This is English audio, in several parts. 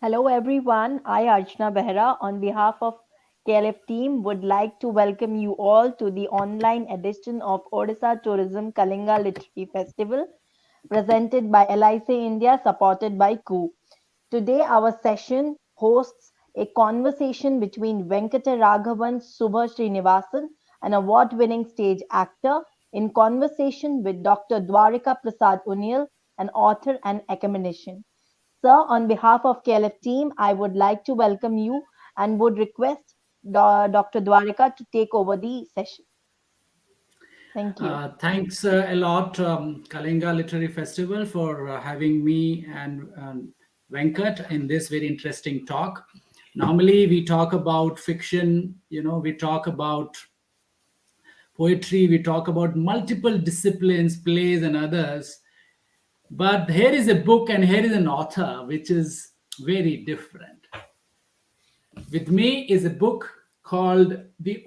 Hello everyone, I Archana Behra on behalf of KLF team would like to welcome you all to the online edition of Odisha Tourism Kalinga Literary Festival presented by LIC India supported by KU. Today our session hosts a conversation between Venkata Raghavan Srinivasan, an award-winning stage actor, in conversation with Dr. Dwarika Prasad Uniyal, an author and academician. Sir, on behalf of KLF team, I would like to welcome you and would request Dr. Dwarika to take over the session. Thank you. Thanks a lot, Kalinga Literary Festival, for having me and Venkat in this very interesting talk. Normally, we talk about fiction, we talk about poetry, we talk about multiple disciplines, plays, and others. But here is a book and here is an author which is very different. With me is a book called The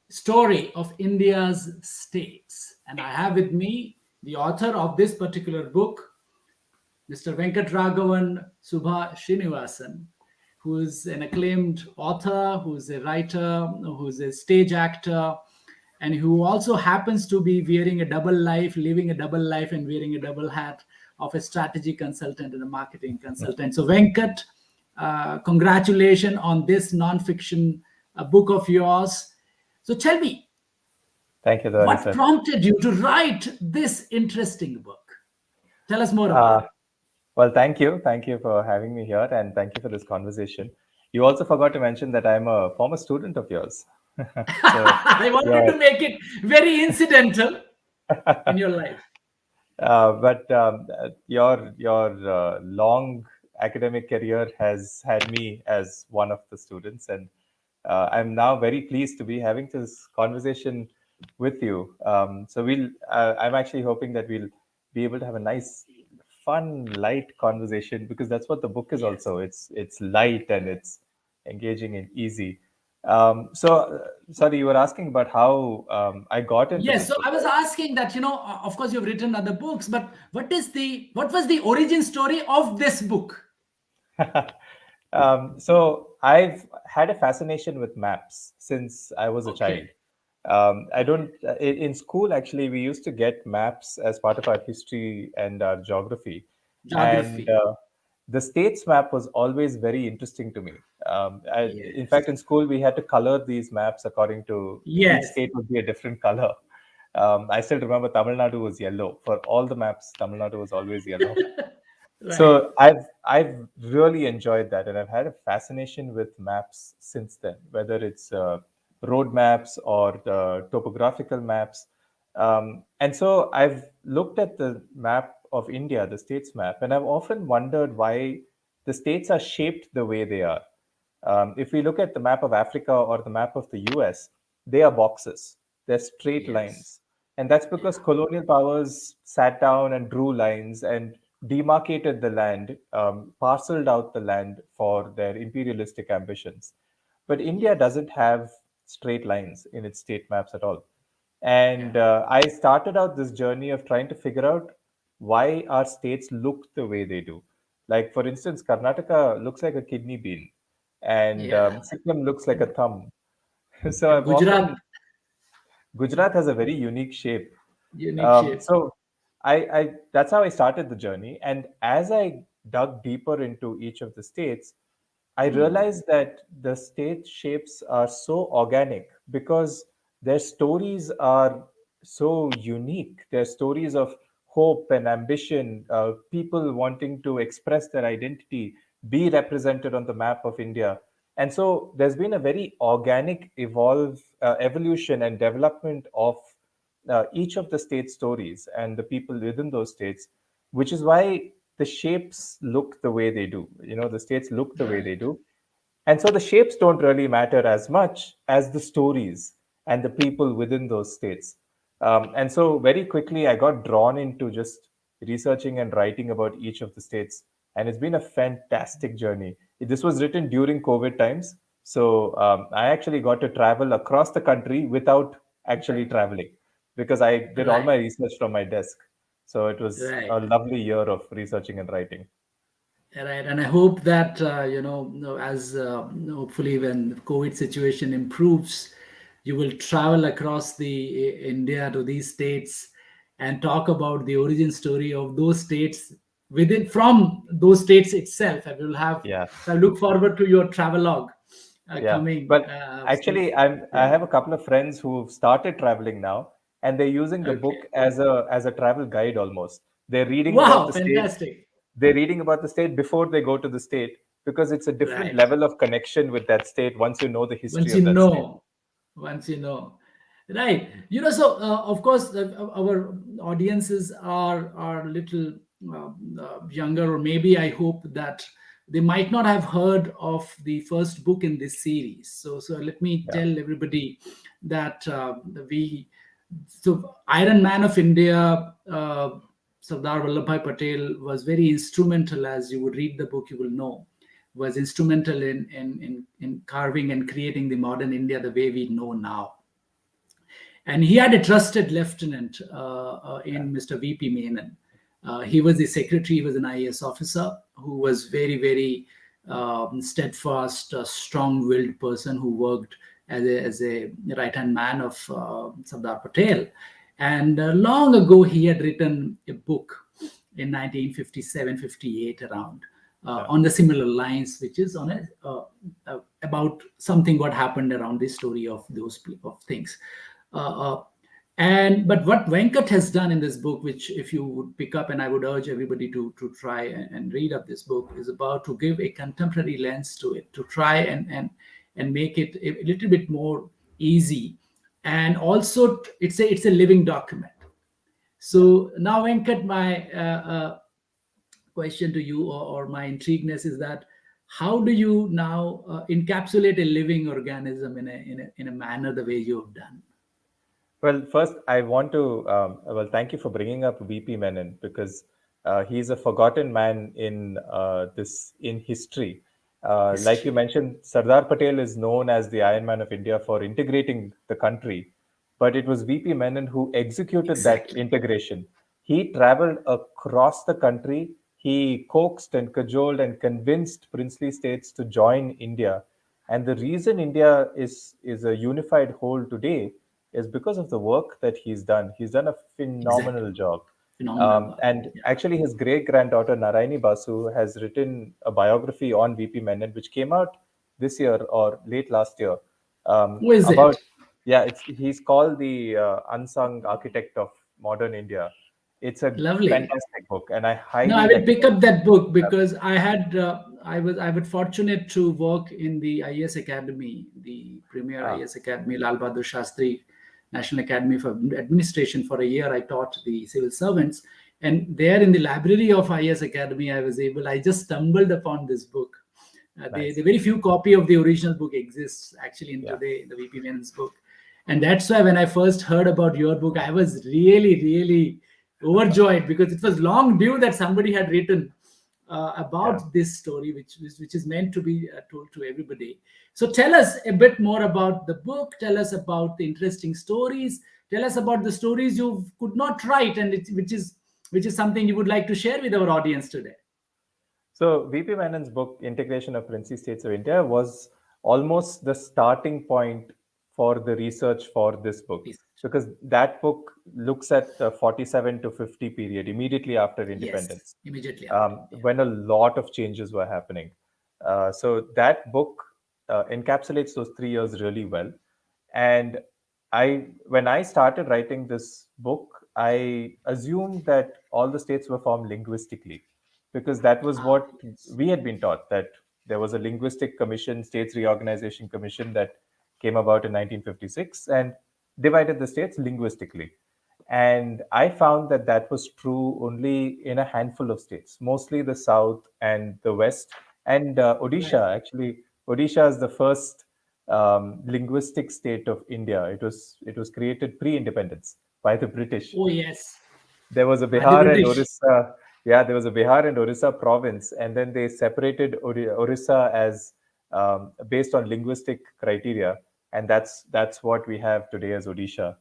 Story of India's States. And I have with me the author of this particular book, Mr. Venkat Raghavan Srinivasan, who is an acclaimed author, who is a writer, who is a stage actor, and who also happens to be wearing a double life, living a double life, and wearing a double hat of a strategy consultant and a marketing consultant. So, Venkat, congratulations on this non-fiction book of yours. So, tell me, Thank you, what Dwarika. prompted you to write this interesting book? Tell us more Uh, about it. well, thank you. Thank you for having me here, and thank you for this conversation. You also forgot to mention that I'm a former student of yours. So, I wanted yeah. to make it very incidental in your life. But your long academic career has had me as one of the students, and I'm now very pleased to be having this conversation with you. I'm actually hoping that we'll be able to have a nice, fun, light conversation because that's what the book is Yes. also. It's light and it's engaging and easy. Sorry, you were asking about how I got into Yes. this So book, I was right? asking that, of course, you've written other books, but what was the origin story of this book? So I've had a fascination with maps since I was a child. Okay. I don't in school actually we used to get maps as part of our history and our geography, and Geography. the states map was always very interesting to me. In Yes. fact, in school we had to color these maps according to each Yes. state would be a different color. I still remember Tamil Nadu was yellow. For all the maps, Tamil Nadu was always yellow. Right. So I've really enjoyed that, and I've had a fascination with maps since then, whether it's road maps or topographical maps. And so I've looked at the map of India, the states map, and I've often wondered why the states are shaped the way they are. If we look at the map of Africa or the map of the US, they are boxes, they're straight Yes. lines. And that's Yeah. because colonial powers sat down and drew lines and demarcated the land, parceled out the land for their imperialistic ambitions. But India Yes. doesn't have straight lines in its state maps at all. And Yeah. I started out this journey of trying to figure out why our states look the way they do. Like, for instance, Karnataka looks like a kidney bean, and Yeah. Sikkim looks like a thumb. So And I've Gujarat, often Gujarat has a very unique shape. unique shape. So I that's how I started the journey. And as I dug deeper into each of the states, I Hmm. realized that the state shapes are so organic because their stories are so unique. They're stories of hope and ambition, people wanting to express their identity, be represented on the map of India. And so there's been a very organic evolution and development of each of the state stories and the people within those states, which is why the shapes look the way they do. The states look the way they Right. do. And so the shapes don't really matter as much as the stories and the people within those states. And so very quickly, I got drawn into just researching and writing about each of the states. And it's been a fantastic journey. This was written during COVID times. So I actually got to travel across the country without actually traveling because I did all Right. my research from my desk. So it was Right. a lovely year of researching and writing. Right, and I hope that as hopefully when the COVID situation improves, you will travel across the India to these states and talk about the origin story of those states within from those states itself. And we'll have. Yeah, So I look forward to your travelogue yeah. coming. Well, actually, I Yeah. have a couple of friends who've started traveling now, and they're using the Okay. book as a travel guide almost. They're reading about Wow, the state. fantastic. They're reading about the state before they go to the state because it's a different Right. level of connection with that state once you know the history Once you of that state. know once you know right, so of course our audiences are little younger, or maybe I hope that they might not have heard of the first book in this series. So let me Yeah, tell everybody that we so Iron Man of India, Sardar Vallabhbhai Patel was very instrumental. As you would read the book, you will know, was instrumental in carving and creating the modern India the way we know now. And he had a trusted lieutenant yeah, in Mr. V.P. Menon. He was the secretary, he was an IAS officer who was very, very steadfast, strong willed person who worked as a right hand man of Sardar Patel. And long ago, he had written a book in 1957-58 around yeah. on the similar lines, which is on about something what happened around the story of those of things. Uh, uh, and but what Venkat has done in this book, which if you would pick up, and I would urge everybody to try and read up this book, is about to give a contemporary lens to it, to try and make it a little bit more easy, and also it's a living document. Yeah. So now, Venkat, my question to you, or my intrigueness is that how do you now encapsulate a living organism in a manner the way you have done? Well, first, I want to, thank you for bringing up VP Menon because he's a forgotten man in history. Like you History. mentioned, Sardar Patel is known as the Iron Man of India for integrating the country, but it was VP Menon who executed that Exactly. integration. He traveled across the country. He coaxed and cajoled and convinced princely states to join India. And the reason India is a unified whole today is because of the work that he's done. He's done a Exactly. phenomenal job. Phenomenal work. And Yeah. actually, his great granddaughter Narayani Basu has written a biography on VP Menon, which came out this year or late last year. Who is About it? yeah, he's called the unsung architect of modern India. It's a Lovely. fantastic book, and I No, I highly will pick recommend. up that book because I was fortunate to work in the IS Academy, the premier Ah, IS Academy, Lal Bahadur Shastri National Academy for Administration. For a year, I taught the civil servants, and there in the library of IS Academy, I just stumbled upon this book. The nice. very few copy of the original book exists actually in Yeah. today the VP Menon's book, and that's why when I first heard about your book, I was really, really overjoyed because it was long due that somebody had written Yeah. about this story, which is meant to be told to everybody. So tell us a bit more about the book. Tell us about the interesting stories. Tell us about the stories you could not write, and which is something you would like to share with our audience today. So VP Menon's book, Integration of Princely States of India, was almost the starting point for the research for this book Please. because that book looks at the 47 to 50 period immediately after independence, Yes, immediately after. Yeah. when a lot of changes were happening. So that book encapsulates those 3 years really well. And when I started writing this book, I assumed that all the states were formed linguistically because that was Ah, what yes. we had been taught, that there was a linguistic commission, states reorganization commission, that came about in 1956 and divided the states linguistically. And I found that that was true only in a handful of states, mostly the south and the west. And Right. Odisha, actually, Odisha is the first linguistic state of India. It was created pre-independence by the British. Oh, yes. There was a By the Bihar and British. Orissa. Yeah, there was a Bihar and Orissa province, and then they separated Orissa as based on linguistic criteria, and that's what we have today as Odisha.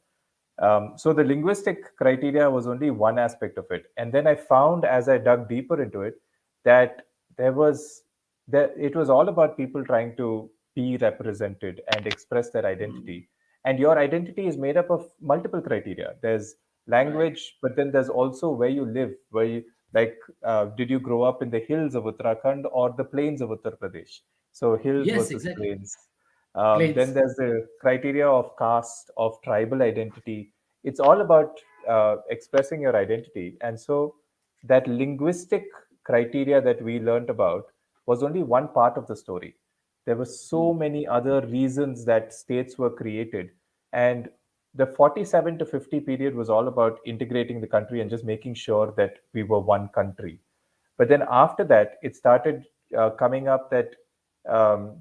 So the linguistic criteria was only one aspect of it, and then I found as I dug deeper into it that there was there it was all about people trying to be represented and express their Mm. identity. And your identity is made up of multiple criteria. There's Right. language, but then there's also where you live, where you, like, did you grow up in the hills of Uttarakhand or the plains of Uttar Pradesh? So hills Yes, versus exactly. plains. Then Planes. there's the criteria of caste, of tribal identity. It's all about expressing your identity. And so that linguistic criteria that we learned about was only one part of the story. There were so Mm. many other reasons that states were created. And the 47 to 50 period was all about integrating the country and just making sure that we were one country. But then after that, it started coming up that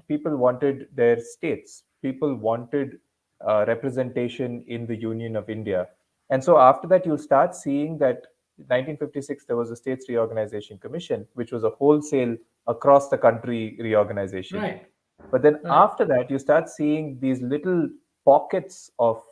people wanted their states, people wanted representation in the Union of India. And so after that, you'll start seeing that 1956, there was a States Reorganization Commission, which was a wholesale across the country reorganization. Right. But then Right. after that, you start seeing these little pockets of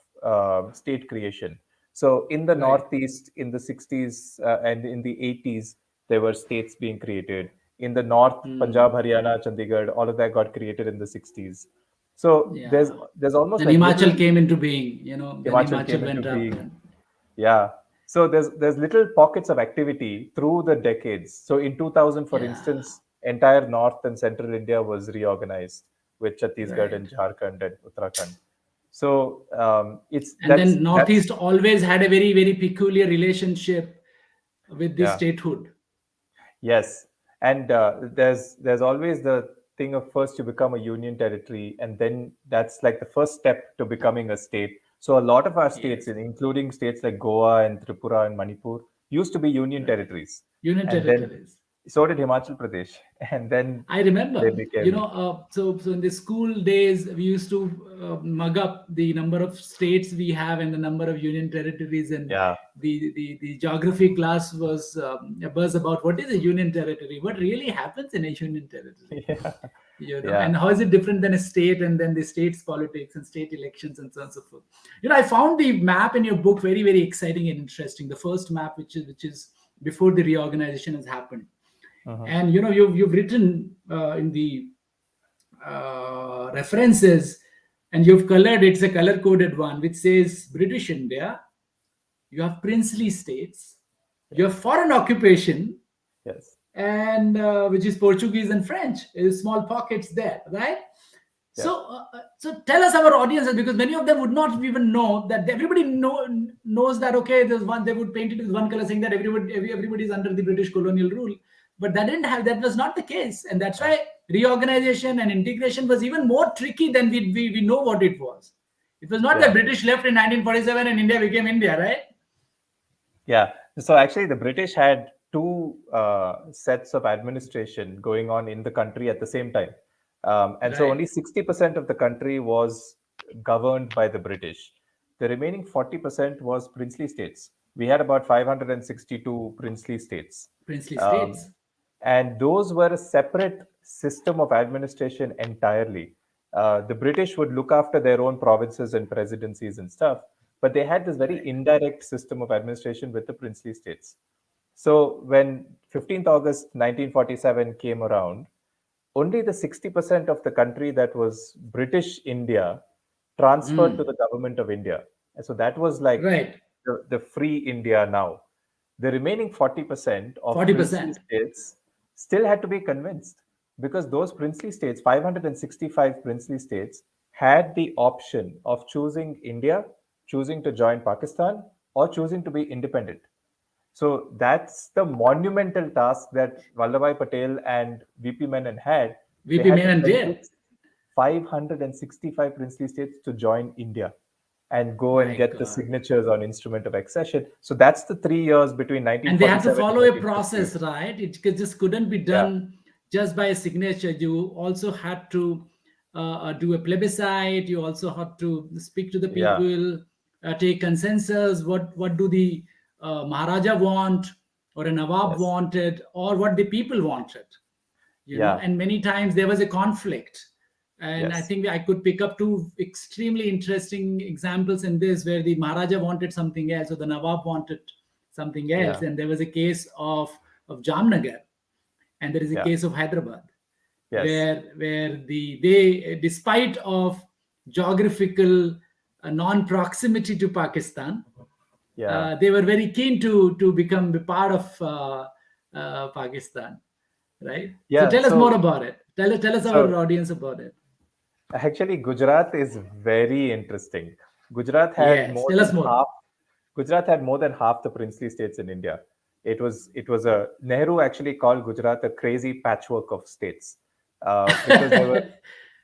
state creation. So in the Right. Northeast, in the 60s and in the 80s, there were states being created. In the North, Punjab, Mm. Haryana, Chandigarh, all of that got created in the 60s. So there's Yeah. there's almost Then like little Himachal came into being, then Himachal came Himachal into went up. being. And Yeah. So there's little pockets of activity through the decades. So in 2000, for yeah. instance, entire North and Central India was reorganized with Chhattisgarh Right. and Jharkhand and Uttarakhand. So it's And then that's Northeast always had a very, very peculiar relationship with the yeah. statehood. Yes, and there's always the thing of first you become a union territory, and then that's like the first step to becoming a state. So a lot of our states, Yes. including states like Goa and Tripura and Manipur, used to be union Right. territories, Union and then territories. so did Himachal Pradesh, and then I they remember, became so in the school days, we used to mug up the number of states we have and the number of union territories, and yeah the geography class was about what is a union territory, what really happens in a union territory, yeah yeah and how is it different than a state, and then the state's politics and state elections and so on and so forth. I found the map in your book very, very exciting and interesting. The first map, which is before the reorganization has happened, uh-huh. and you've written in the references, and you've colored, it's a color coded one which says British India, you have princely states, you Yes, have foreign occupation, yes, and which is Portuguese and French. There's small pockets there, right? yeah, So tell us, our audiences, because many of them would not even know that. Everybody knows that, okay, there's one, they would paint it with one color, saying that everybody is under the British colonial rule, but that was not the case, and that's yeah, why reorganization and integration was even more tricky than we know what it was. It was not that yeah. British left in 1947 and India became India, right? Yeah. So actually, the British had two sets of administration going on in the country at the same time. And so Right. only 60% of the country was governed by the British. The remaining 40% was princely states. We had about 562 princely states. Princely Um, states. and those were a separate system of administration entirely. The British would look after their own provinces and presidencies and stuff, but they had this very Right. indirect system of administration with the princely states. So when 15th August 1947 came around, only the 60% of the country that was British India transferred to Mm. the government of India. And so that was like Right. the free India now. The remaining 40% of princely 40%. states still had to be convinced, because those princely states, 565 princely states, had the option of choosing India, choosing to join Pakistan, or choosing to be independent. So that's the monumental task that Vallabhbhai Patel and VP Menon had. They VP had to Menon did. convince 565 princely states to join India and go and My get the God. signatures on instrument of accession. So that's the 3 years between And they had to 1947 and follow a 1950. process, right? Just couldn't be Yeah, done just by a signature. You also had to do a plebiscite. You also had to speak to the yeah, people, take consensus. What do the Maharaja want, or a Nawab yes, wanted, or what the people wanted? yeah, And many times there was a conflict. And I yes, think I could pick up two extremely interesting examples in this, where the Maharaja wanted something else, or the Nawab wanted something else. yeah, And there was a case of Jamnagar, and there is a Yeah. case of Hyderabad, Yes. where they despite of geographical non-proximity to Pakistan, Yeah. they were very keen to become a part of Pakistan, right? So Yeah. tell us more about it. Tell us our So audience about it. actually, Gujarat is very interesting. Gujarat had Yes, more tell than us more. half. Gujarat had more than half the princely states in India. It was a Nehru actually called Gujarat a crazy patchwork of states, because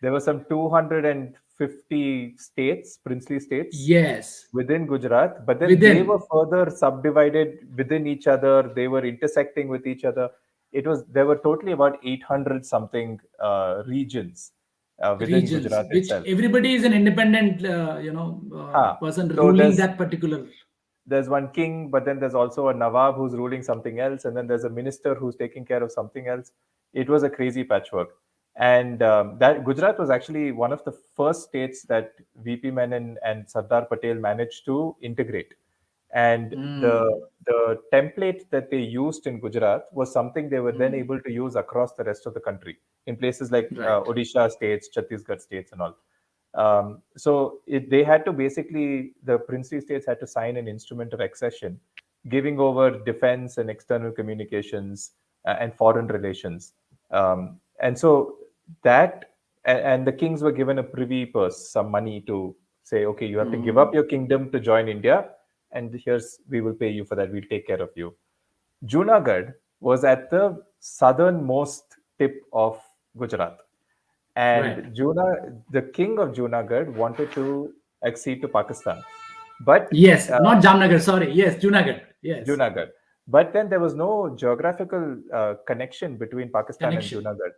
there were some 250 states, princely states Yes, within Gujarat, but then they were within. further subdivided within each other. They were intersecting with each other. There were totally about 800 something regions within Regions, Gujarat which itself. everybody is an independent, person So ruling that particular. there's one king, but then there's also a Nawab who's ruling something else, and then there's a minister who's taking care of something else. It was a crazy patchwork. And that Gujarat was actually one of the first states that VP Menon and Sardar Patel managed to integrate. And Mm, the template that they used in Gujarat was something they were then mm, able to use across the rest of the country in places like right, Odisha states, Chhattisgarh states, and all. They had to basically, the princely states had to sign an instrument of accession, giving over defense and external communications and foreign relations. And so that, and the kings were given a privy purse, some money to say, okay, you have to give up mm, your kingdom to join India, and we will pay you for that. We'll take care of you. Junagadh was at the southernmost tip of Gujarat, right. and the king of Junagadh wanted to accede to Pakistan, but Yes, uh, not Jamnagar. Sorry. Yes, Junagadh. Yes, Junagadh. But then there was no geographical connection between Pakistan and connection. Junagadh.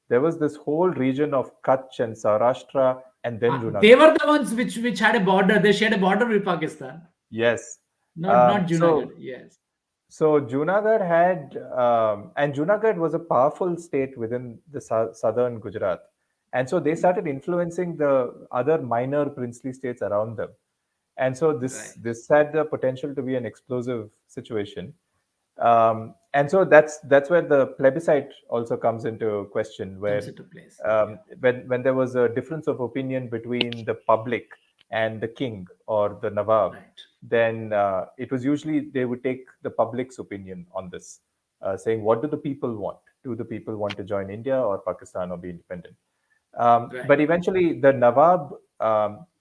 There was this whole region of Kutch and Saurashtra, and then They Junagadh. were the ones which had a border. They shared a border with Pakistan. Yes. Not So Junagadh. Yes. Junagadh and Junagadh was a powerful state within the southern Gujarat. And so they started influencing the other minor princely states around them. And so this Right. this had the potential to be an explosive situation. And so that's where the plebiscite also comes into question, Comes where into place. Yeah. when there was a difference of opinion between the public and the king or the Nawab, Right. then it was usually they would take the public's opinion on this, saying, what do the people want? Do the people want to join India or Pakistan or be independent? But Right. eventually, the Nawab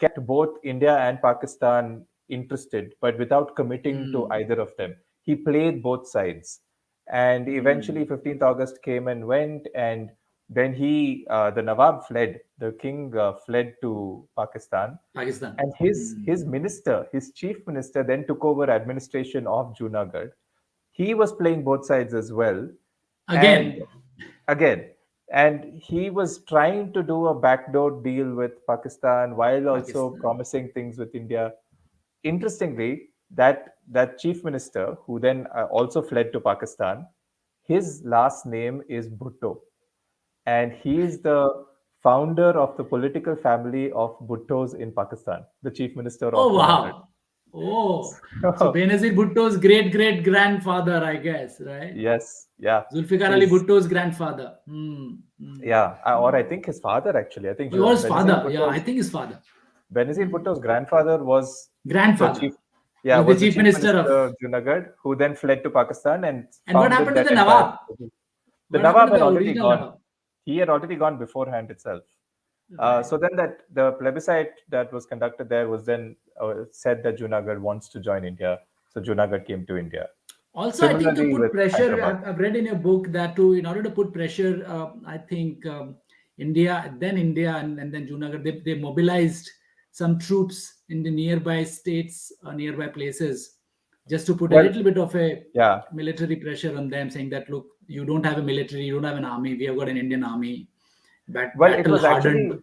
kept both India and Pakistan interested, but without committing to Mm, either of them. He played both sides. And eventually, mm. 15th August came and went, and then the Nawab fled. The king fled to Pakistan, Pakistan. and his Mm. minister, his chief minister, then took over administration of Junagadh. He was playing both sides as well, and Again, again, and he was trying to do a backdoor deal with Pakistan while also Pakistan. promising things with India. Interestingly, that chief minister, who then also fled to Pakistan, his last name is Bhutto, and he is the founder of the political family of Bhuttos in Pakistan, the chief minister of Oh Junagadh. wow. Oh, so So, Benazir Bhutto's great great grandfather, I guess, right? yes, yeah, Zulfikar Ali his Bhutto's grandfather. Hmm. Hmm. yeah, or I Hmm. think his father actually. I think Or his Benazir father. Yeah, I Bhutto's think his father. Benazir Hmm. Bhutto's grandfather was the Grandfather chief, yeah, was the was the chief chief minister minister of. of Junagadh, who then fled to Pakistan and And what founded happened to that the entire. Nawab? The What happened Nawab to had the already original gone. Nawab? He had already gone beforehand itself. Right. So then that the plebiscite that was conducted there was then said that Junagadh wants to join India. So Junagadh came to India. Also, I think to Similarly put with pressure, Hyderabad. I've read in your book that in order to put pressure, I think India, and then Junagadh, they mobilized some troops in the nearby states or nearby places just to put a Well, little bit of a yeah. military pressure on them, saying that, look, you don't have a military, you don't have an army, we have got an Indian army, Well, it battle was hardened. actually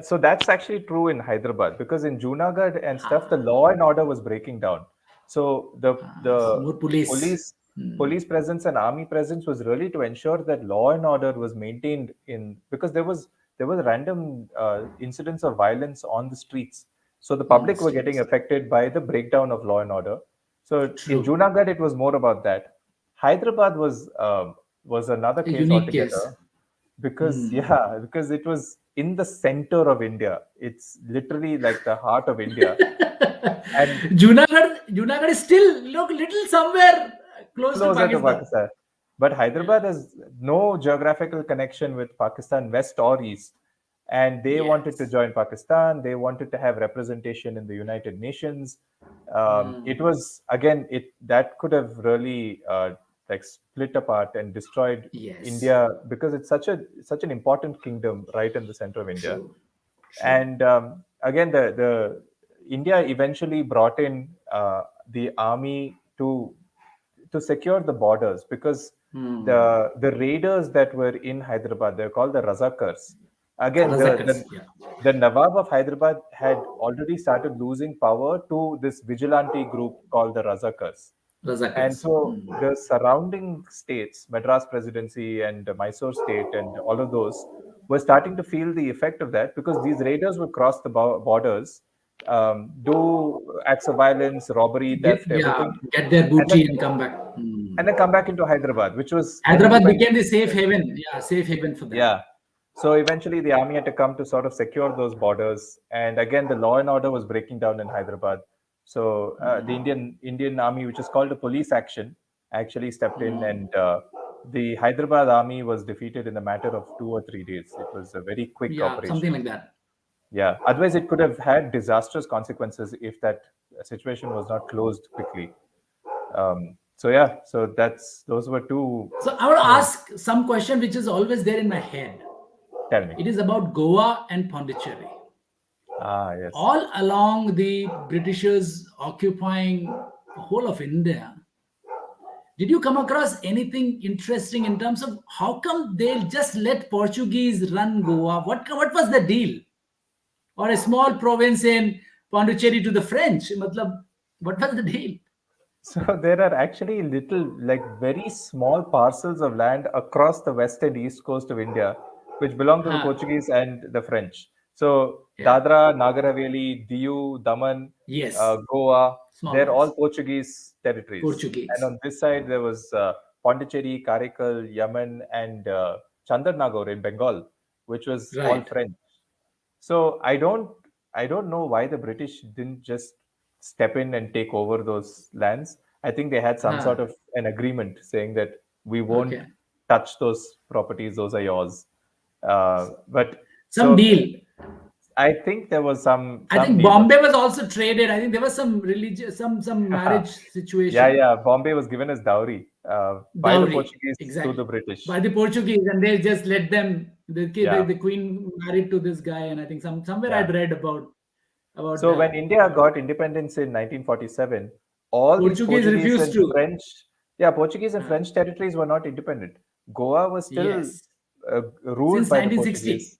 so that's actually true in Hyderabad, because in Junagadh and stuff, the Ah, law and order was breaking down. So the more police. police Hmm. police presence and army presence was really to ensure that law and order was maintained in, because there was random incidents of violence on the streets. So the On the public were getting streets. affected by the breakdown of law and order. So in True. Junagadh, it was more about that. Hyderabad was was another A case unique altogether, case. because yeah, because it was in the center of India. It's literally like the heart of India. And Junagadh is still look little somewhere close to closer to Pakistan. Pakistan. But Hyderabad Yeah. has no geographical connection with Pakistan, west or east. And they wanted to Yes. join Pakistan. They wanted to have representation in the United Nations. It Hmm. was again, it that could have really like split apart and destroyed Yes. India, because it's such an important kingdom right in the center of India. True. True. And again, the India eventually brought in the army to secure the borders, because Hmm. the raiders that were in Hyderabad, they're called the Razakars. Again, Razakars. Yeah. the Nawab of Hyderabad had already started losing power to this vigilante group called the Razakars. And Razakars. so Hmm. the surrounding states, Madras Presidency and Mysore State, and all of those were starting to feel the effect of that, because these raiders would cross the borders, do acts of violence, robbery, Get, theft, yeah, everything, get their and then booty and come back. Hmm. come back into Hyderabad, which was when Hyderabad became independence the was safe there. haven. Yeah, safe haven for them. Yeah. So eventually the army had to come to sort of secure those borders. And again, the law and order was breaking down in Hyderabad. So the Indian army, which is called a police action, actually stepped in, and the Hyderabad army was defeated in a matter of 2 or 3 days. It was a very quick Yeah, something operation. like that. Yeah. Otherwise, it could have had disastrous consequences if that situation was not closed quickly. So yeah, so that's those were two. So I want to You know, ask some question which is always there in my head. tell me. It is about Goa and Pondicherry. Ah, yes. All along the Britishers occupying the whole of India, did you come across anything interesting in terms of how come they'll just let Portuguese run Goa? What was the deal? Or a small province in Pondicherry to the French? Matlab, what was the deal? So there are actually little, like very small parcels of land across the west and east coast of India, which belong to the Huh. Portuguese and the French. So Yeah. Dadra, Nagar Haveli, Diu, Daman, Yes. Goa, Small they're all ones. Portuguese territories. And Portuguese. on this side, there was Pondicherry, Karaikal, Yemen, and Chandernagore in Bengal, which was all Right. French. So I don't know why the British didn't just step in and take over those lands. I think they had some sort Huh. of an agreement saying that we won't Okay. touch those properties; those are yours. But Some so deal. I think there was I some think deal. Bombay was also traded. I think there was some religious, some marriage Yeah, situation. yeah. Bombay was given as dowry by the Dowry. Portuguese to the Exactly. British. By the Portuguese, and they just let them. Yeah. The queen married to this guy, and I think somewhere Yeah. I'd read about So when that. India got independence in 1947, all these Portuguese Portuguese refused and to. French, yeah, Portuguese and Uh, French territories were not independent. Goa was still yes. ruled Since by the 1960 Portuguese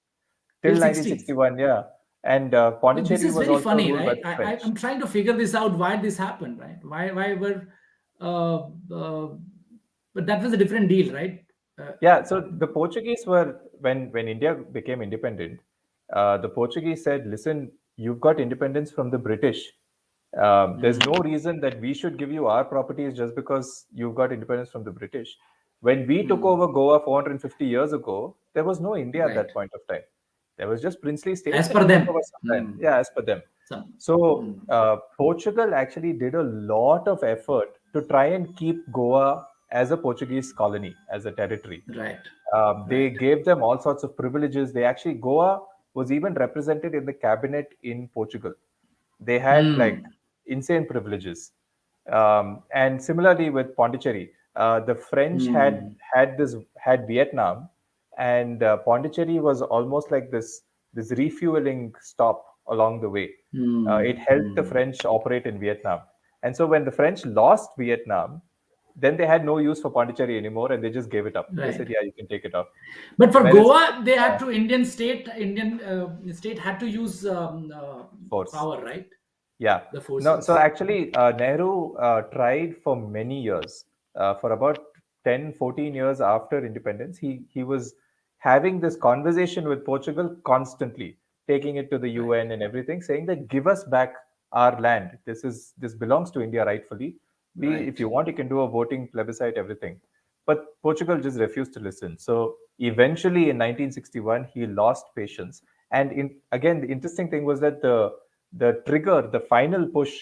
till till 60s. 1961, yeah. And But this Pondicherry is was very also funny, ruled by right? the I'm French. trying to figure this out. Why this happened, right? Why were, uh, uh, but that was a different deal, right? Uh, Yeah, so the Portuguese were, when India became independent, the Portuguese said, "Listen, you've got independence from the British. There's no reason that we should give you our properties just because you've got independence from the British." When we took over Goa 450 years ago, there was no India at right. that point of time. There was just princely As states, and per it took them. over some time. Yeah, as per them. Some. So Portugal actually did a lot of effort to try and keep Goa as a Portuguese colony, as a territory. Right. They Right. gave them all sorts of privileges. They actually, Goa was even represented in the cabinet in Portugal. They had like Hmm. insane privileges. And similarly with Pondicherry, the French Hmm. had Vietnam, and Pondicherry was almost like this refueling stop along the way. It Hmm. helped the Hmm. French operate in Vietnam. And so when the French lost Vietnam, then they had no use for Pondicherry anymore, and they just gave it up. They said, Right. "Yeah, you can take it off." But for Whereas Goa, they had uh, to Indian state had to use force. power, right? Yeah. The No, so forces. actually, Nehru tried for many years, for about 10, 14 years after independence. He was having this conversation with Portugal constantly, taking it to the Right. UN and everything, saying that give us back our land. This belongs to India rightfully. We, if Right. you want, you can do a voting plebiscite, everything. but Portugal just refused to listen. So eventually, in 1961, he lost patience. And again, the interesting thing was that the trigger, the final push,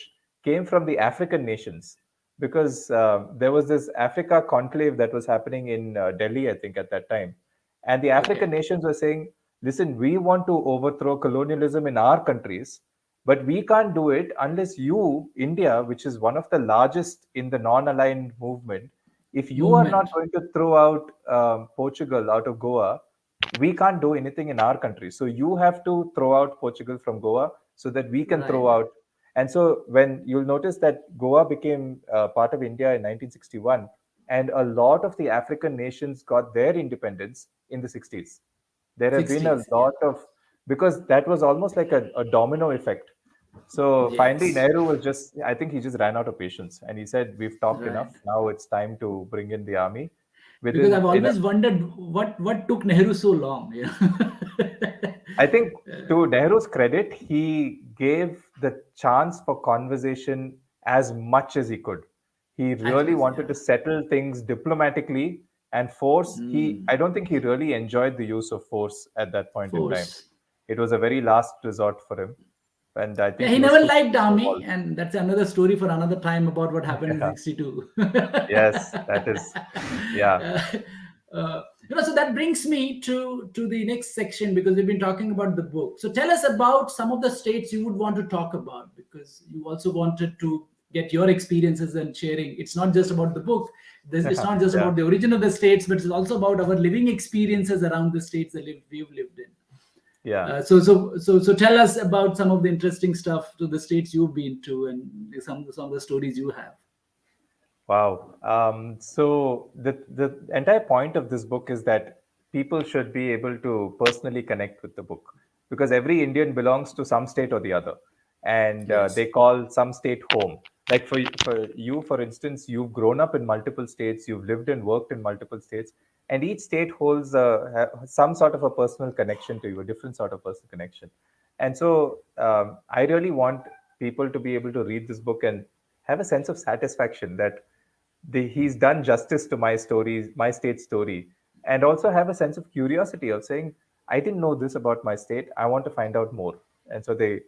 came from the African nations because there was this Africa conclave that was happening in Delhi, I think, at that time, and the African Okay. nations were saying, "Listen, we want to overthrow colonialism in our countries." But we can't do it unless you, India, which is one of the largest in the non aligned movement, if you are not Movement. going to throw out Portugal out of Goa, we can't do anything in our country. So you have to throw out Portugal from Goa so that we can throw Right. out. And so when you'll notice that Goa became part of India in 1961, and a lot of the African nations got their independence in the 60s. There have been a 60s. Yeah. lot of, because that was almost like a domino effect. So finally, Yes. Nehru was just, I think he just ran out of patience and he said, "We've talked Right. enough. Now it's time to bring in the army." Because Within, I've always wondered what took Nehru so long. Yeah. I think to Nehru's credit, he gave the chance for conversation as much as he could. He At really least, wanted yeah. to settle things diplomatically and force. Mm. I don't think he really enjoyed the use of force at that point in time. Force. It was a very last resort for him. And I Yeah, think he he was never pushing liked for the army, wall. and that's another story for another time about what happened in Yeah. '62. Yes, that is, yeah. Uh, so that brings me to the next section because we've been talking about the book. So tell us about some of the states you would want to talk about because you also wanted to get your experiences and sharing. It's not just about the book. It's not just Yeah. about the origin of the states, but it's also about our living experiences around the states that we've lived in. Yeah. So tell us about some of the interesting stuff to the states you've been to and some of the stories you have. Wow. So the entire point of this book is that people should be able to personally connect with the book because every Indian belongs to some state or the other, and Yes. they call some state home. Like for you, for instance, you've grown up in multiple states, you've lived and worked in multiple states, and each state holds some sort of a personal connection to you, a different sort of personal connection. And so I really want people to be able to read this book and have a sense of satisfaction that he's done justice to my story, my state story, and also have a sense of curiosity of saying, I didn't know this about my state. I want to find out more. And so they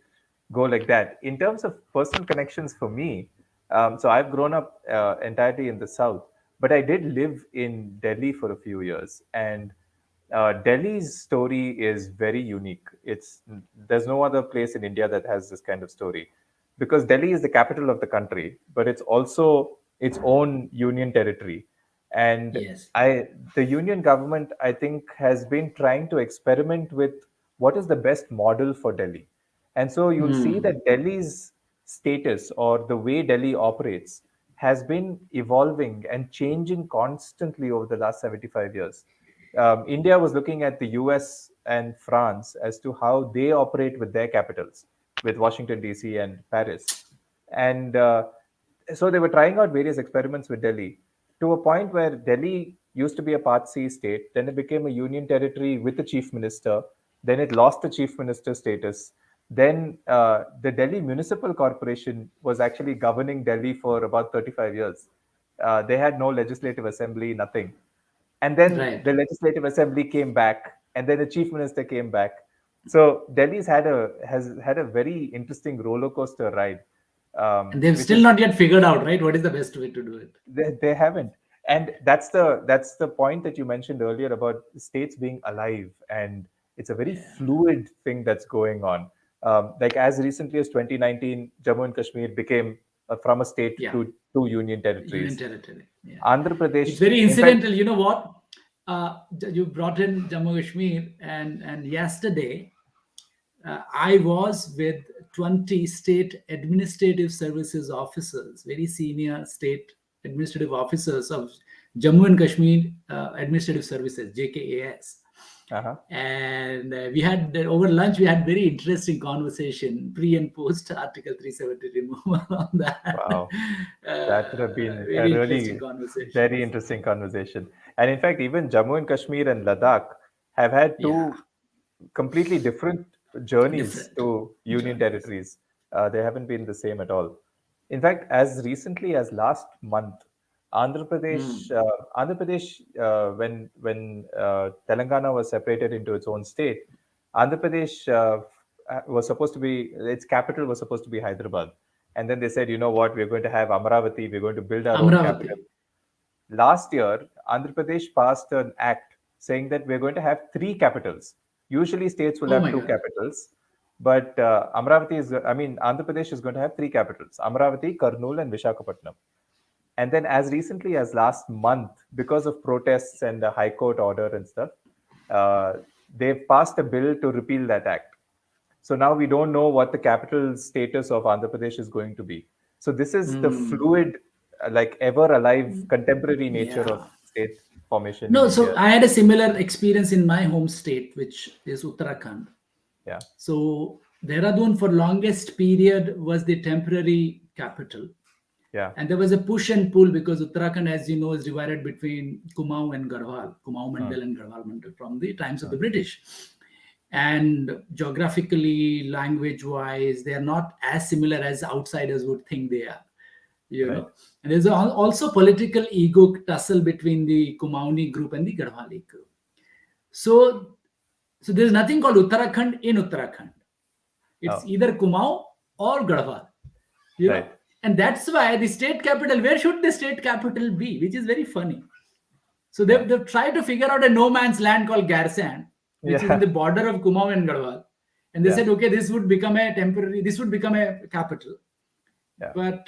go like that. In terms of personal connections for me, so I've grown up entirely in the South, but I did live in Delhi for a few years. And Delhi's story is very unique. There's no other place in India that has this kind of story, because Delhi is the capital of the country, but it's also its own union territory, and Yes. the union government, I think, has been trying to experiment with what is the best model for Delhi, and so you'll see Hmm. that Delhi's status or the way Delhi operates has been evolving and changing constantly over the last 75 years. India was looking at the US and France as to how they operate with their capitals, with Washington, D.C. and Paris. And so they were trying out various experiments with Delhi to a point where Delhi used to be a Part C state, then it became a union territory with the chief minister, then it lost the chief minister status. Then the Delhi Municipal Corporation was actually governing Delhi for about 35 years. They had no legislative assembly, nothing. And then Right. the legislative assembly came back, and then the chief minister came back. So Delhi's has had a very interesting roller coaster ride, And they've which still is not yet figured out, right, what is the best way to do it. they haven't. And that's the point that you mentioned earlier about states being alive, and it's a very Yeah. fluid thing that's going on. Like as recently as 2019, Jammu and Kashmir became from a state Yeah. to two union Union territories. territory. Yeah. Andhra Pradesh, It's very in fact, incidental. You know what? You brought in Jammu Kashmir, and yesterday I was with 20 state administrative services officers, very senior state administrative officers of Jammu and Kashmir Administrative Services, JKAS. uh-huh. And we had over lunch, we had very interesting conversation pre and post Article 370 removal on that. Wow. That would have been a Very interesting really very conversations. interesting conversation. And in fact, even Jammu and Kashmir and Ladakh have had Yeah, two completely different journeys different to union journeys. territories. They haven't been the same at all. In fact, as recently as last month, Pradesh, Mm. when Telangana was separated into its own state, Andhra Pradesh was supposed to be its capital was supposed to be Hyderabad, and then they said, you know what, we're going to have Amaravati, we're going to build our own Amravati. capital. Last year, Andhra Pradesh passed an act saying that we're going to have three capitals. Usually, states will Oh have my two God. capitals, but Andhra Pradesh is going to have three capitals: Amaravati, Kurnool, and Vishakhapatnam. And then, as recently as last month, because of protests and the High Court order and stuff, uh, they've passed a bill to repeal that act. So now we don't know what the capital status of Andhra Pradesh is going to be. So this is the Mm. fluid, like ever alive, contemporary nature of Yeah. state formation in No, so India. I had a similar experience in my home state, which is Uttarakhand. Yeah, So Dehradun for longest period was the temporary capital. yeah, And there was a push and pull because Uttarakhand, as you know, is divided between Kumaon and Garhwal, Kumaon mm, Mandal and Garhwal Mandal from the times of mm, the British. And geographically, language wise, they are not as similar as outsiders would think they are, you right. know. And there's also political ego tussle between the Kumaoni group and the Garhwali group. So, so there's nothing called Uttarakhand in Uttarakhand. It's Oh, either Kumaon or Garhwal, you know. right. And that's why the state capital, where should the state capital be? Which is very funny. So Yeah, they've tried to figure out a no man's land called Garsan, which is in yeah, the border of Kumaon and Garhwal. And they yeah, said, okay, this would become a temporary, this would become a capital. yeah, But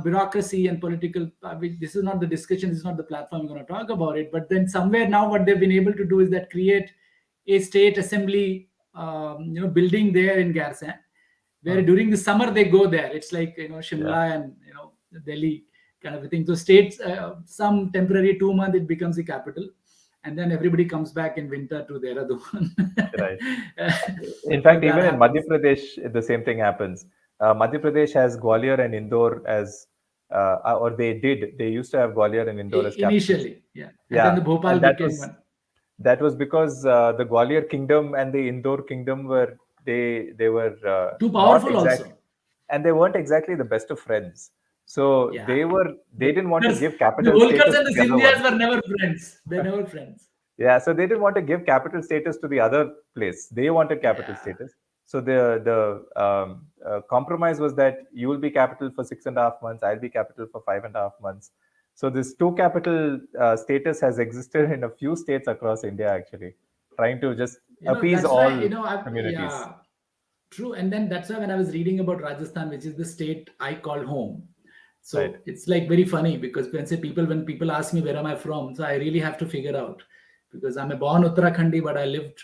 bureaucracy and political, this is not the discussion, this is not the platform we're going to talk about it. But then somewhere now what they've been able to do is that create a state assembly building there in Garsan, where mm, during the summer they go there. It's like yeah. Shimla and Delhi kind of a thing. So states, some temporary 2 month it becomes the capital, and then everybody comes back in winter to Dehradun. Right. Uh, In so fact, that even in Madhya happens Pradesh, the same thing happens. Madhya Pradesh has Gwalior and Indore as, or they used to have Gwalior and Indore as capitals. initially, yeah, and then Yeah, the Bhopal and that became was one. that was because the Gwalior kingdom and the Indore kingdom were they were Too not powerful exactly, also. and they weren't exactly the best of friends. So Yeah, they didn't want to Holkars, give the capital Holkars status and to the the other one. Scindias were never friends. They're never friends. Yeah, so they didn't want to give capital status to the other place. They wanted capital Yeah, status. So the compromise was that you will be capital for 6.5 months. I'll be capital for 5.5 months. So this two capital status has existed in a few states across India, actually, trying to just appease that's why all communities. yeah, true. And then that's why when I was reading about Rajasthan, which is the state I call home, Right. so it's like very funny because when people ask me where am I from, so I really have to figure out because I'm a born Uttarakhandi, but I lived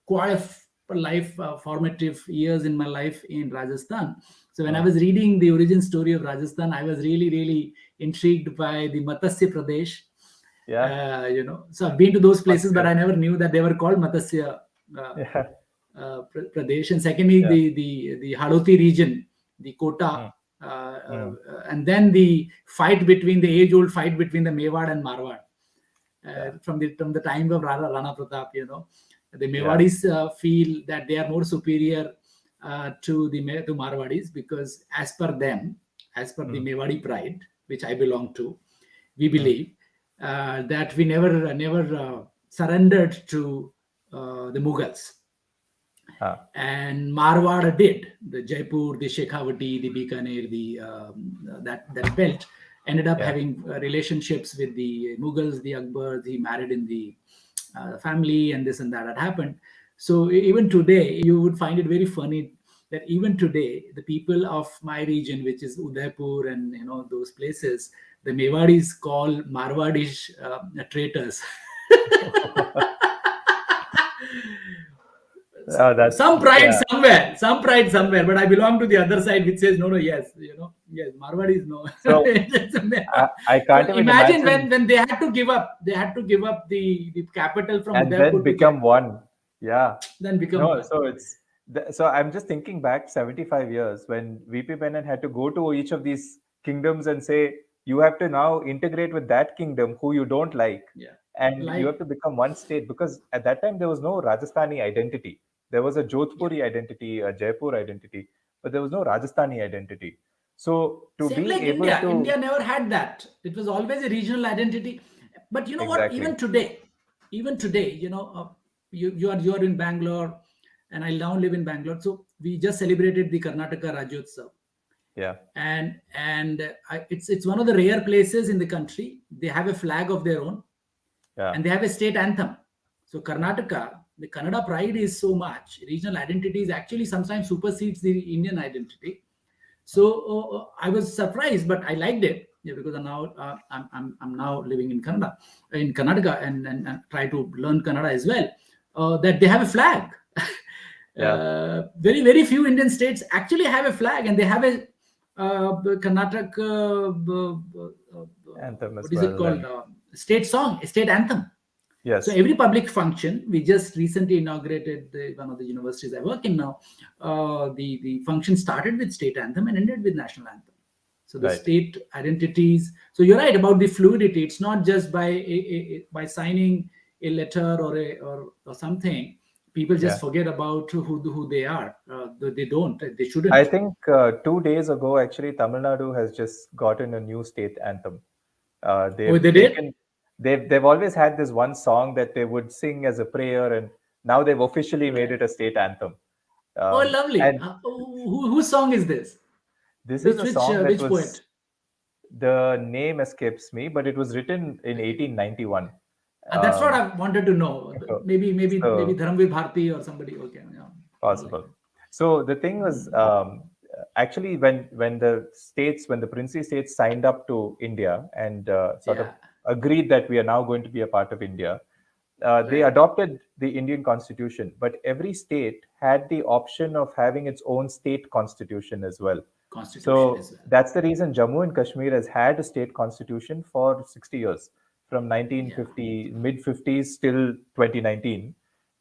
quite life formative years in my life in Rajasthan. So when I Mm. was reading the origin story of Rajasthan, I was really intrigued by the Matsya Pradesh. Yeah. So I've been to those places, but Matsya. I never knew that they were called Matsya uh, Yeah. Pradesh. And secondly, Yeah. the Hadoti region, the Kota, Mm. uh, Mm. and then the age-old fight between the Mewad and Marwad Yeah. from the time of Rana Pratap. The Yeah. Mewadis feel that they are more superior to Marwadis because, as per them, as per the Mm. Mewadi pride, which I belong to, we Mm. believe that we never surrendered to the Mughals. Ah. And Marwada did. The Jaipur, the Shekhawati, the Bikaner, that belt ended up Yeah. having relationships with the Mughals, the Akbars. He married in the family, and this and that had happened. So even today, you would find it very funny that even today, the people of my region, which is Udaipur and those places, the Mewadis call Marwadish traitors. Oh, that's Some pride yeah. somewhere, but I belong to the other side, which says no, yes, yes, Marwadi is no. So I So can't even imagine imagine. when they had to give up the capital from And then Udaipur to become Jaipur, one. Yeah. then become No, one. so so I'm just thinking back 75 years when VP Menon had to go to each of these kingdoms and say, you have to now integrate with that kingdom who you don't like, Yeah, and you have like to become one state, because at that time there was no Rajasthani identity. There was a yeah, Jodhpuri identity, a Jaipur identity, but there was no Rajasthani identity. So to Same be like able India. to India never had that. It was always a regional identity. But you know what? exactly, Even today, you are in Bangalore, and I now live in Bangalore. So we just celebrated the Karnataka Rajyotsav, yeah, and it's one of the rare places in the country. They have a flag of their own, yeah, and they have a state anthem. So Karnataka, the Kannada pride is so much. Regional identities actually sometimes supersedes the Indian identity. So I was surprised, but I liked it, because I'm now living in Canada, in Karnataka, and try to learn Kannada as well. That they have a flag. yeah. Very very few Indian states actually have a flag, and they have a Karnataka. Anthem What as is it well, called? and State song, a state anthem. So yes, every public function, we just recently inaugurated one of the universities I work in now. The function started with state anthem and ended with national anthem. So the right. state identities. So you're right about the fluidity. It's not just by signing a letter or something. People just Yeah. forget about who they are. They don't. They I shouldn't. think 2 days ago, actually, Tamil Nadu has just gotten a new state anthem. Oh, They've they did. taken, they've always had this one song that they would sing as a prayer, and now they've officially made Right. it a state anthem. Oh, lovely. And Whose song is this? this is Which a which song uh, that which was, poet? the name escapes me, but it was written in 1891. That's what Um, I wanted to know. so, Maybe so Dharamveer Bharti or somebody. Okay, yeah. Like, possible. So the thing was, actually, when the states, when the princely states signed up to India and sort of yeah, agreed that we are now going to be a part of India, they right. adopted the Indian constitution. But every state had the option of having its own state constitution as well. Constitution So as well. that's the reason Jammu and Kashmir has had a state constitution for 60 years, from Yeah, 1950, mid 50s till 2019.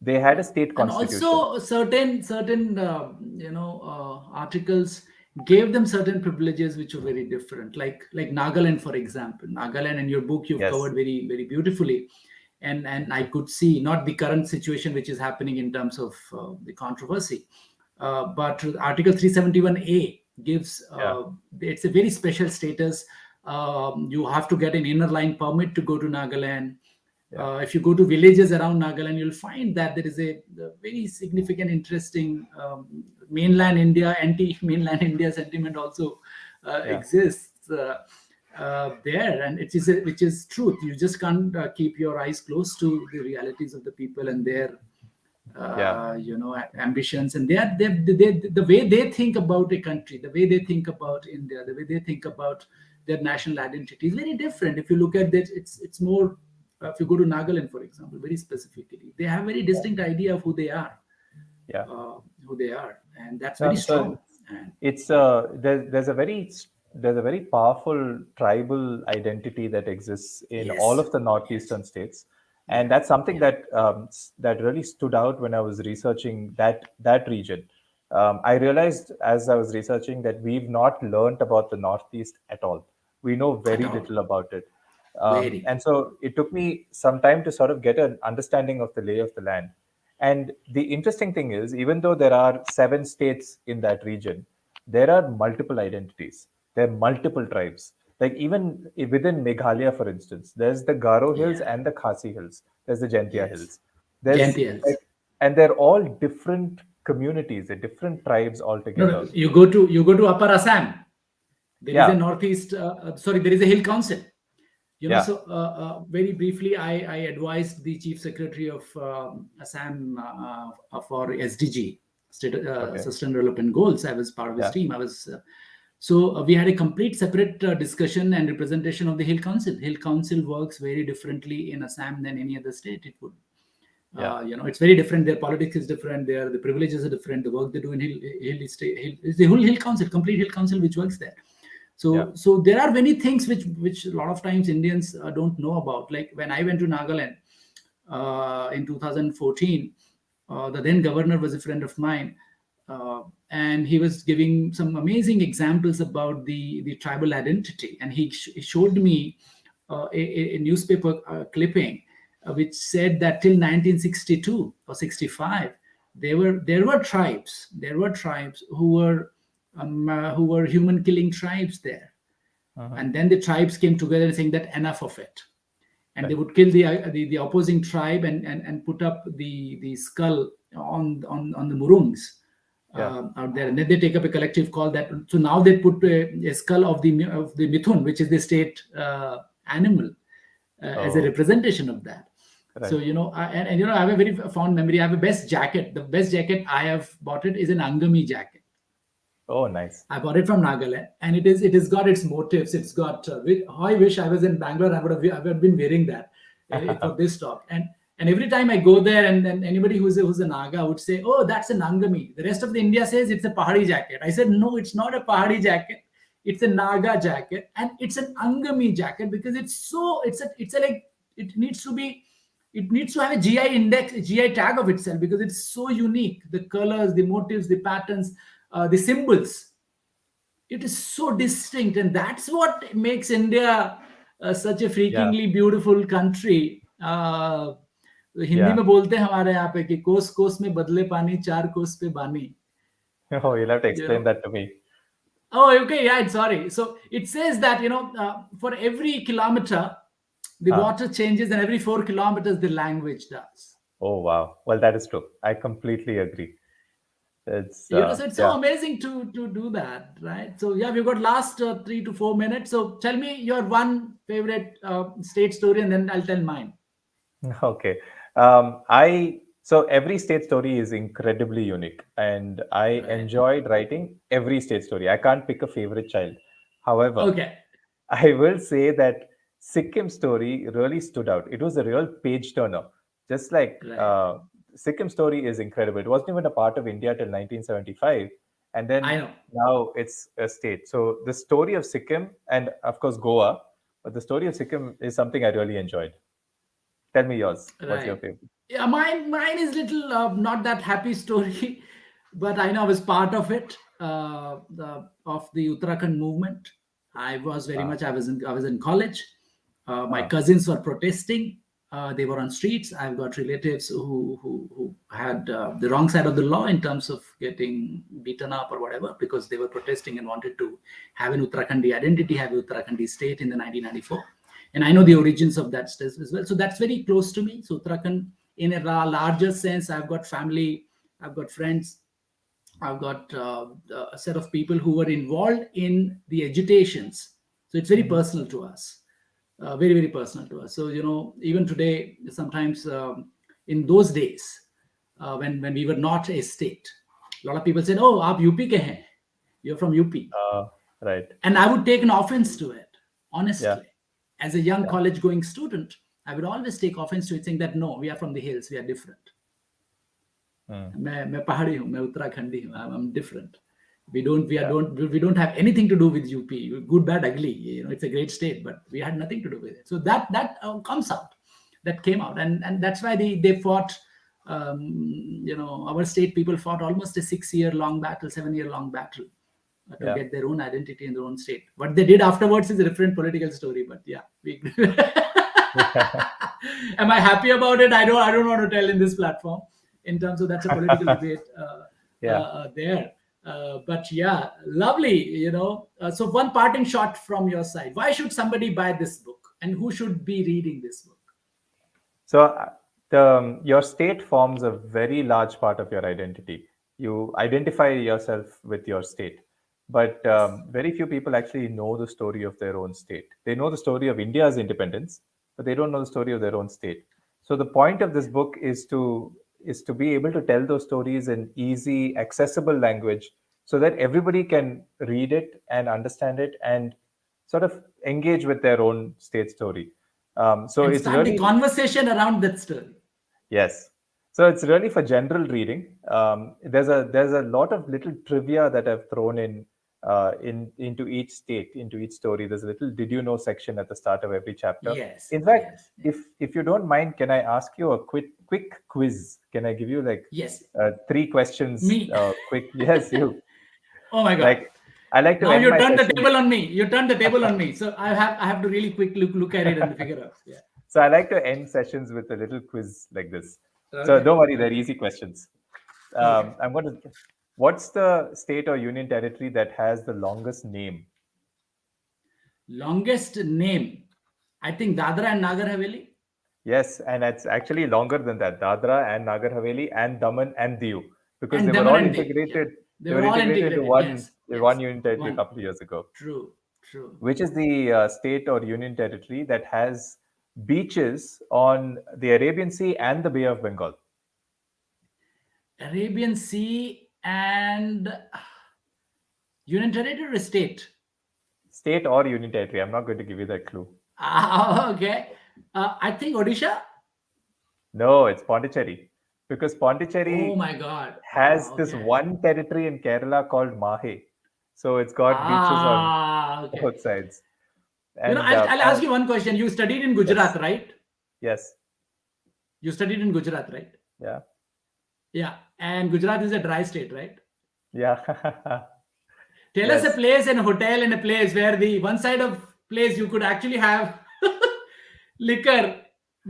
They had a yeah. state And constitution. also certain articles gave them certain privileges which were very different. Like Nagaland, for example. Nagaland, in your book you've Yes. covered very very beautifully, and I could see not the current situation which is happening in terms of the controversy, but Article 371A gives Yeah. it's a very special status. You have to get an inner line permit to go to Nagaland. Yeah. If you go to villages around Nagaland, you'll find that there is a very significant, interesting mainland India, anti-mainland India sentiment also Yeah. exists there, and which is truth. You just can't keep your eyes closed to the realities of the people and their Yeah. ambitions, and the way they think about a country, the way they think about India, the way they think about their national identity is very different. If you look at that, it's more. If you go to Nagaland, for example, very specifically, they have very distinct idea of Yeah. who they are, and that's very No, so strong. And it's there's a very powerful tribal identity that exists in all yes, of the yes, northeastern states, and yeah, that's something yeah, that that really stood out when I was researching that region. I realized as I was researching that we've not learnt about the northeast at all. We know at very all, little about it, very, and so it took me some time to sort of get an understanding of the lay of the land. And the interesting thing is, even though there are 7 states in that region, there are multiple identities. There are multiple tribes. Like even within Meghalaya, for instance, there's the Garo Hills yeah, and the Khasi Hills. There's the Jaintia yes, Hills. There's Jaintials. like, and they're all different communities, they're different tribes No, no, altogether. you go to Upper Assam. There is a Yeah, northeast. Sorry, there is a hill council. yeah, So very briefly, I advised the chief secretary of Assam for SDG, State okay, Sustainable Development Goals. I was part of his yeah, team. So we had a complete separate discussion and representation of the Hill Council. Hill Council works very differently in Assam than any other state. It would. yeah, It's very different. Their politics is different. The privileges are different. The work they do in Hill is the whole Hill Council, complete Hill Council, which works there. yeah, So there are many things which a lot of times Indians don't know about. Like when I went to Nagaland in 2014, the then governor was a friend of mine, and he was giving some amazing examples about the tribal identity, and he showed me a newspaper clipping which said that till 1962 or 65 there were tribes who were who were human killing tribes there. Mhm. And then the tribes came together saying that enough of it, and they Right. would kill the opposing tribe and put up the skull on the murungs Yeah. out there, and then they take up a collective call that so now they put a skull of the mithun, which is the state animal, as a Oh, representation of that. So right. and I have a very fond memory. I have a best jacket. The best jacket I have bought it is an angami jacket. Oh, nice. I bought it from Nagaland, and it has got its motifs. It's got. I wish I was in Bangalore. I would have been wearing that for this talk. And every time I go there, and anybody who's a Naga would say, "Oh, that's an Angami." The rest of the India says it's a Pahadi jacket. I said, "No, it's not a Pahadi jacket. It's a Naga jacket, and it's an Angami jacket because it's a like it needs to be." It needs to have a GI index, a GI tag of itself because it's so unique. The colors, the motifs, the patterns, the symbols, it is so distinct, and that's what makes India such a Yeah. freakingly beautiful country. Hindi Yeah. में बोलते हैं हमारे यहाँ पे कि कोस कोस में बदले पानी चार कोस पे बानी. Oh, you'll have to you explain know that to me. oh, okay, yeah, sorry. So it says that for every kilometer the Huh. water changes, and every 4 kilometers the language does. Oh, wow. Well, that is true. I completely agree. It's So it's so yeah. amazing to do that, right? So yeah, we've got last 3 to 4 minutes. So tell me your one favorite state story, and then I'll tell mine. Okay. I so every state story is incredibly unique, and I Right. enjoyed writing every state story. I can't pick a favorite child. However, Okay. I will say that Sikkim story really stood out. It was a real page turner. Just like Right. Sikkim story is incredible. It wasn't even a part of India till 1975, and then I know. now it's a state. So the story of Sikkim, and of course Goa, but the story of Sikkim is something I really enjoyed. Tell me yours. What's your Right. favorite? Yeah, mine is little not that happy story, but I know I was part of it, of the Uttarakhand movement. I was very Ah, much. I was in college. My ah, cousins were protesting. They were on streets. I've got relatives who had the wrong side of the law in terms of getting beaten up or whatever because they were protesting and wanted to have an Uttarakhandi identity, have an Uttarakhandi state in the 1994. And I know the origins of that state as well. So that's very close to me. So Uttarakhand, in a larger sense, I've got family, I've got friends, I've got a set of people who were involved in the agitations. So it's very mhm. personal to us, very, very personal to us. So, even today, sometimes in those days, when we were not a state, a lot of people said, "Oh, aap UP ke hain? You're from UP." Right. And I would take an offense to it, Yeah. honestly. As a young Yeah. college going student, I would always take offense to it, saying that no, we are from the hills, we are different. Mm. मैं पहाड़ी हूँ, मैं उत्तराखंडी हूँ, I'm different. Yeah. We don't have anything to do with UP. Good, bad, ugly. It's a great state, but we had nothing to do with it. So that comes out, that came out, and that's why they fought. Our state people fought almost a 6-year long battle, 7-year long battle to Yeah. get their own identity in their own state. What they did afterwards is a different political story. But yeah, am I happy about it? I don't want to tell in this platform. In terms of that's a political debate Yeah. there. But yeah, lovely. So one parting shot from your side. Why should somebody buy this book, and who should be reading this book? So your state forms a very large part of your identity. You identify yourself with your state, but Yes. very few people actually know the story of their own state. They know the story of India's independence, but they don't know the story of their own state. So the point of this book is to be able to tell those stories in easy, accessible language, so that everybody can read it and understand it and sort of engage with their own state story. So And it's start the really conversation around that story. Yes. So it's really for general reading. There's a lot of little trivia that I've thrown into each state, into each story. There's a little "Did you know" section at the start of every chapter. Yes, In fact, yes, yes, if you don't mind, can I ask you a quick quiz? Can I give you like yes. 3 questions? Me. Quick. Yes, you. Oh my God. Like I like to Now end you my turned the sessions. table on me. You turned the table on me. So I have to really quick look at it and figure out. Yeah. So I like to end sessions with a little quiz like this. So Okay. don't worry, they're Okay. easy questions. Okay. I'm going to What's the state or union territory that has the longest name? Longest name. I think Dadra and Nagar Haveli. Yes, and it's actually longer than that. Dadra and Nagar Haveli and Daman and Diu, because And they were Daman all and Diu. Yeah. integrated. They They were were all integrated into integrated. one Yes. one Yes. union territory a One. couple of years ago. True. True. Which is the state or union territory that has beaches on the Arabian Sea and the Bay of Bengal? Arabian Sea and Union Territory or state? State or union territory. I'm not going to give you that clue. Okay. I think Odisha. No, it's Pondicherry. Because Oh Pondicherry my God. has this Okay. one territory in Kerala called Mahe. So it's got beaches on Okay. both sides. You know, And I'll ask you one question. You studied in yes, Gujarat, right? yes, You studied in Gujarat, right? yeah, Yeah. And Gujarat is a dry state, right? yeah, Tell us a yes. place and a hotel and a place where the one side of place you could actually have liquor It's the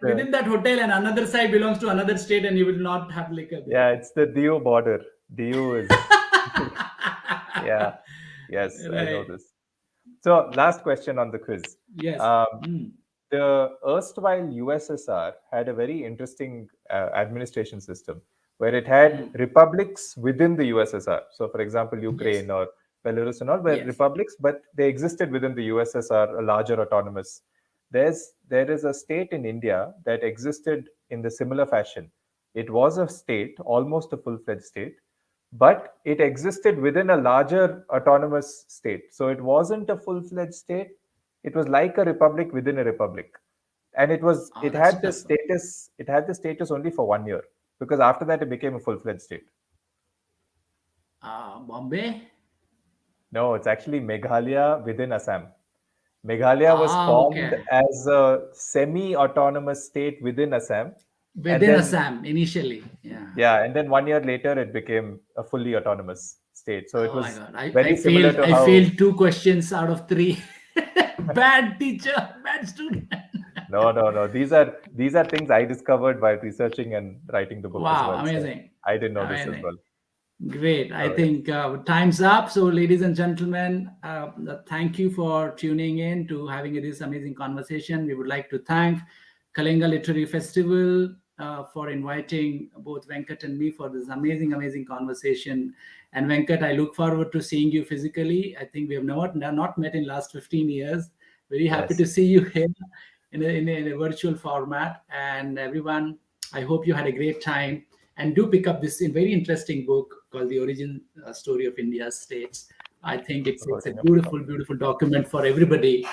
within that hotel, and another side belongs to another state and you will not have liquor there. yeah, it's the Dio border. Dio is yeah, yes, I know Right. this. So last question on the quiz. Yes. Um, Mm, the erstwhile USSR had a very interesting administration system where it had mm. republics within the USSR. So, for example, Yes. Ukraine or Belarus and all were Yes. republics, but they existed within the USSR, a larger autonomous. There is a state in India that existed in the similar fashion. It was a state, almost a full-fledged state, but it existed within a larger autonomous state. So it wasn't a full-fledged state. It was like a republic within a republic, and Oh, it that's had the tough. status only for 1 year, because after that it became a full-fledged state. Bombay. No, it's actually Meghalaya within Assam. Meghalaya was formed Okay. as a semi-autonomous state within Assam, and Within then Assam initially. Yeah. yeah, and then 1 year later it became a fully autonomous state. So it Oh my was God. very similar to I how failed two questions out of three. Bad teacher, bad student. no, no, no. These are things I discovered while researching and writing the book as Wow, well. So amazing. I didn't know this as Amazing. well. Great. I So yes, think time's up. So, ladies and gentlemen, thank you for tuning in to having this amazing conversation. We would like to thank Kalinga Literary Festival for inviting both Venkat and me for this amazing, amazing conversation. And Venkat, I look forward to seeing you physically. I think we have not met in last 15 years. Very happy yes, to see you here in a virtual format. And everyone, I hope you had a great time, and do pick up this very interesting book called The Origin Story of India's States. I think it's a Origin of beautiful, Republic. beautiful document for everybody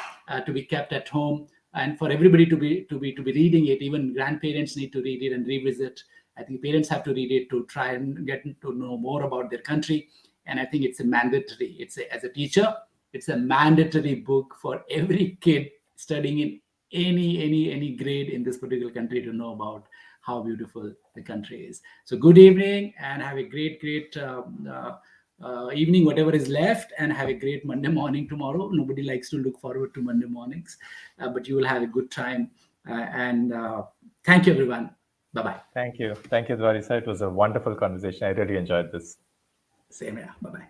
to be kept at home, and for everybody to be reading it. Even grandparents need to read it and revisit. I think parents have to read it to try and get to know more about their country. And I think it's a mandatory. As a teacher, it's a mandatory book for every kid studying in any grade in this particular country to know about how beautiful the country is. So good evening, and have a great evening, whatever is left, and have a great Monday morning tomorrow. Nobody likes to look forward to Monday mornings, but you will have a good time. And thank you, everyone. Bye bye. Thank you, Dwarisa. It was a wonderful conversation. I really enjoyed this. Same here. Bye bye.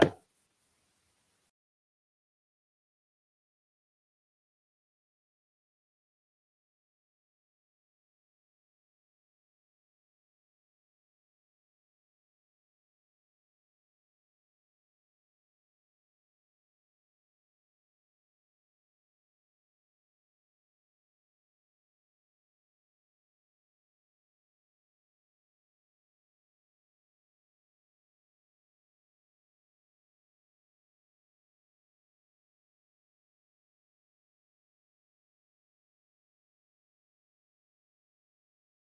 Bye.